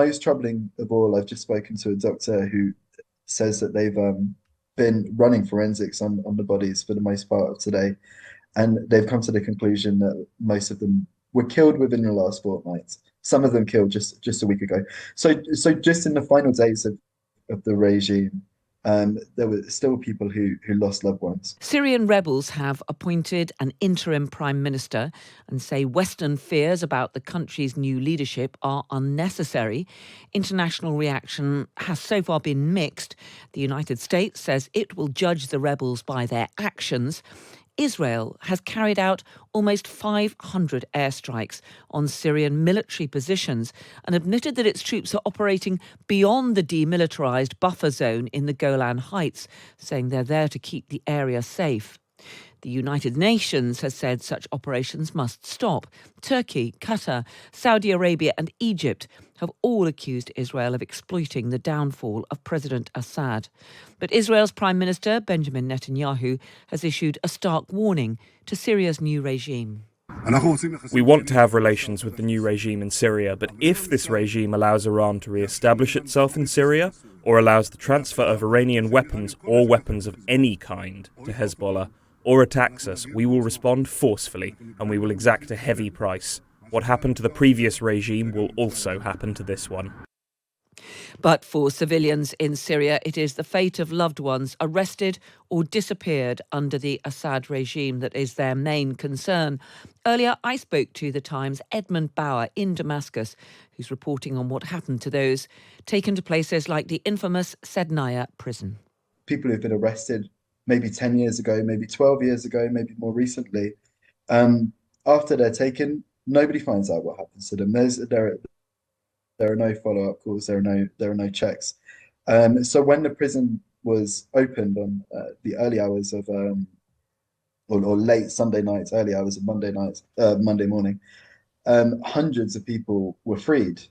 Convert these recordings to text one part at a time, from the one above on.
most troubling of all, I've just spoken to a doctor who says that they've been running forensics on the bodies for the most part of today, and they've come to the conclusion that most of them were killed within the last fortnight. Some of them killed just a week ago. So just in the final days of the regime, there were still people who lost loved ones. Syrian rebels have appointed an interim prime minister and say Western fears about the country's new leadership are unnecessary. International reaction has so far been mixed. The United States says it will judge the rebels by their actions. Israel has carried out almost 500 airstrikes on Syrian military positions and admitted that its troops are operating beyond the demilitarised buffer zone in the Golan Heights, saying they're there to keep the area safe. The United Nations has said such operations must stop. Turkey, Qatar, Saudi Arabia and Egypt have all accused Israel of exploiting the downfall of President Assad. But Israel's Prime Minister, Benjamin Netanyahu, has issued a stark warning to Syria's new regime. We want to have relations with the new regime in Syria, but if this regime allows Iran to re-establish itself in Syria, or allows the transfer of Iranian weapons or weapons of any kind to Hezbollah, or attacks us, we will respond forcefully, and we will exact a heavy price. What happened to the previous regime will also happen to this one. But for civilians in Syria, it is the fate of loved ones arrested or disappeared under the Assad regime that is their main concern. Earlier, I spoke to The Times' Edmund in Damascus, who's reporting on what happened to those taken to places like the infamous Sednaya prison. People who've been arrested maybe 10 years ago, maybe 12 years ago, maybe more recently, after they're taken, nobody finds out what happens to them. There are no follow-up calls. There are no checks. So when the prison was opened on the early hours of or late Sunday night, early hours of Monday morning, hundreds of people were freed,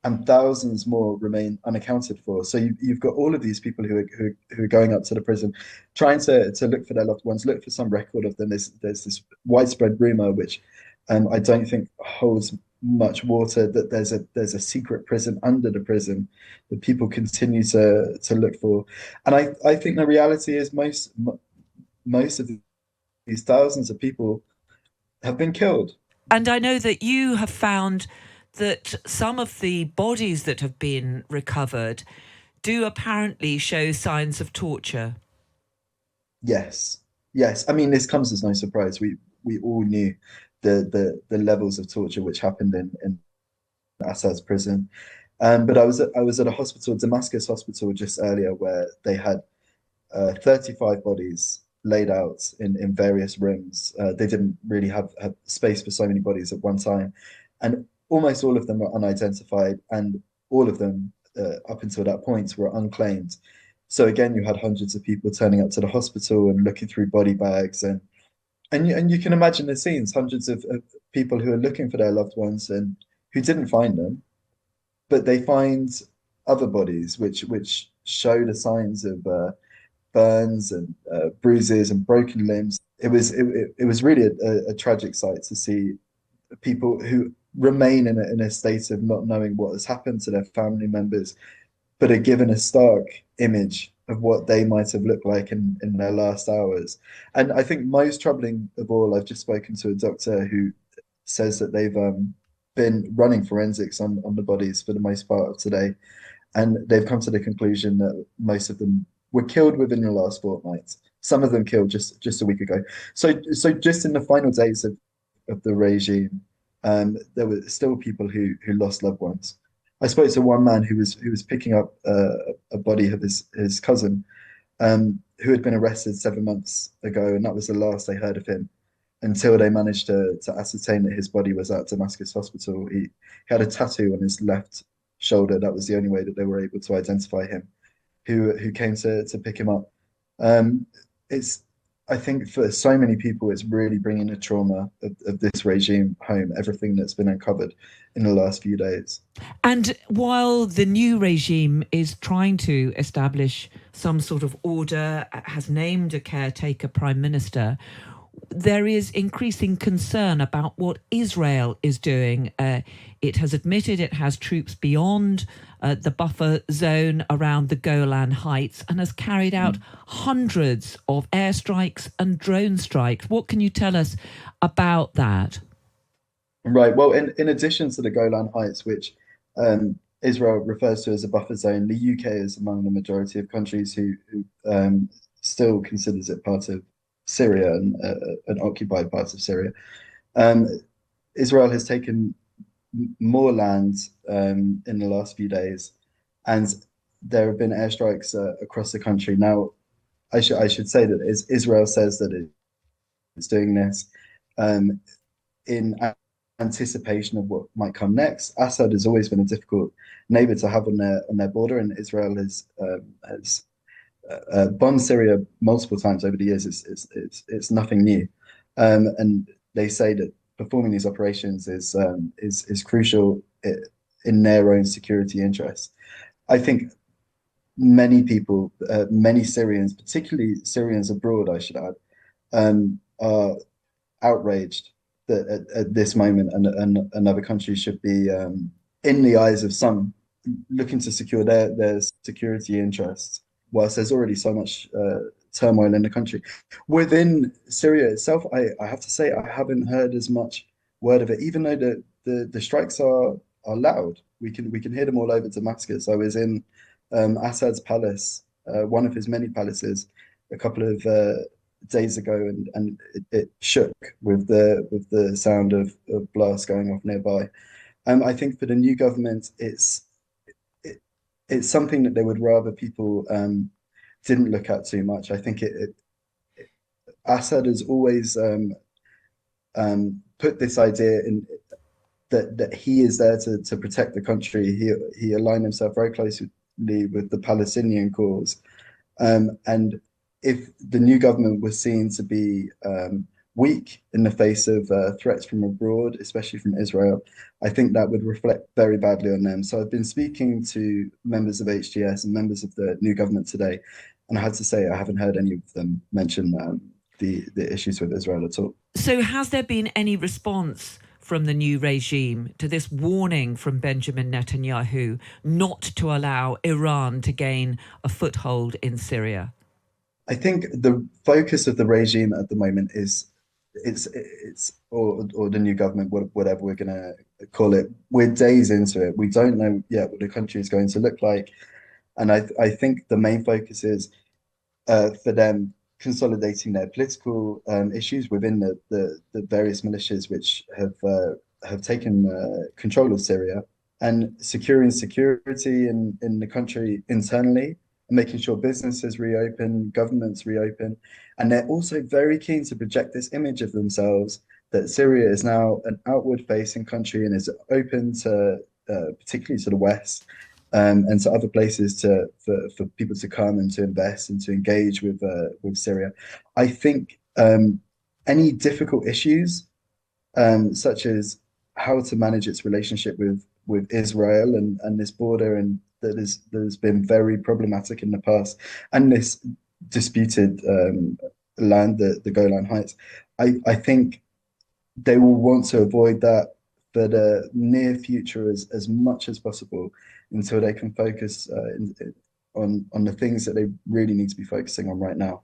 and thousands more remain unaccounted for. So you've got all of these people who are going up to the prison, trying to look for their loved ones, look for some record of them. There's this widespread rumor, which I don't think holds much water, that there's a secret prison under the prison that people continue to look for. And I think the reality is most of these thousands of people have been killed. And I know that you have found that some of the bodies that have been recovered do apparently show signs of torture. Yes. I mean, this comes as no surprise. We all knew the levels of torture which happened in Assad's prison. But I was at a hospital, Damascus hospital, just earlier, where they had 35 bodies laid out in various rooms. They didn't really have space for so many bodies at one time, and almost all of them were unidentified, and all of them up until that point were unclaimed. So again, you had hundreds of people turning up to the hospital and looking through body bags, and you can imagine the scenes, hundreds of people who are looking for their loved ones and who didn't find them, but they find other bodies which show the signs of burns and bruises and broken limbs. It was really a tragic sight to see people who remain in a state of not knowing what has happened to their family members, but are given a stark image of what they might have looked like in their last hours. And I think most troubling of all, I've just spoken to a doctor who says that they've been running forensics on the bodies for the most part of today, and they've come to the conclusion that most of them were killed within the last fortnight. Some of them killed just a week ago. So just in the final days of the regime, there were still people who lost loved ones. I spoke to one man who was picking up a body of his cousin, who had been arrested 7 months ago, and that was the last they heard of him until they managed to ascertain that his body was at Damascus Hospital. He had a tattoo on his left shoulder. That was the only way that they were able to identify him. Who came to pick him up. I think for so many people, it's really bringing the trauma of this regime home, everything that's been uncovered in the last few days. And while the new regime is trying to establish some sort of order, has named a caretaker prime minister, there is increasing concern about what Israel is doing. It has admitted it has troops beyond the buffer zone around the Golan Heights and has carried out hundreds of airstrikes and drone strikes. What can you tell us about that? Right. Well, in addition to the Golan Heights, which Israel refers to as a buffer zone, the UK is among the majority of countries who still considers it part of Syria and an occupied part of Syria. Um, Israel has taken more land in the last few days, and there have been airstrikes across the country. Now, I should say that Israel says that it's doing this um, in anticipation of what might come next. Assad has always been a difficult neighbor to have on their border, and Israel has bombed Syria multiple times over the years. It's nothing new, and they say that performing these operations is crucial in their own security interests. I think many people, many Syrians, particularly Syrians abroad, I should add, are outraged that at this moment and another country should be, in the eyes of some, looking to secure their security interests, whilst there's already so much turmoil in the country. Within Syria itself, I have to say I haven't heard as much word of it, even though the strikes are loud. We can hear them all over Damascus. I was in Assad's palace, one of his many palaces, a couple of days ago, and it shook with the sound of blasts going off nearby. I think for the new government, it's something that they would rather people didn't look at too much. I think Assad has always put this idea in that he is there to protect the country. He aligned himself very closely with the Palestinian cause, and if the new government was seen to be weak in the face of threats from abroad, especially from Israel, I think that would reflect very badly on them. So I've been speaking to members of HTS and members of the new government today, and I had to say I haven't heard any of them mention the issues with Israel at all. So, has there been any response from the new regime to this warning from Benjamin Netanyahu not to allow Iran to gain a foothold in Syria? I think the focus of the regime at the moment is it's or the new government, whatever we're gonna call it. We're days into it. We don't know yet what the country is going to look like, and I think the main focus is for them consolidating their political issues within the various militias which have taken control of Syria, and securing security in the country internally, and making sure businesses reopen, governments reopen. And they're also very keen to project this image of themselves that Syria is now an outward facing country and is open to, particularly to the West, and to other places for people to come and to invest and to engage with Syria. I think any difficult issues, such as how to manage its relationship with Israel and this border, and that has been very problematic in the past, and this disputed land, the Golan Heights. I think they will want to avoid that for the near future as much as possible until they can focus on the things that they really need to be focusing on right now.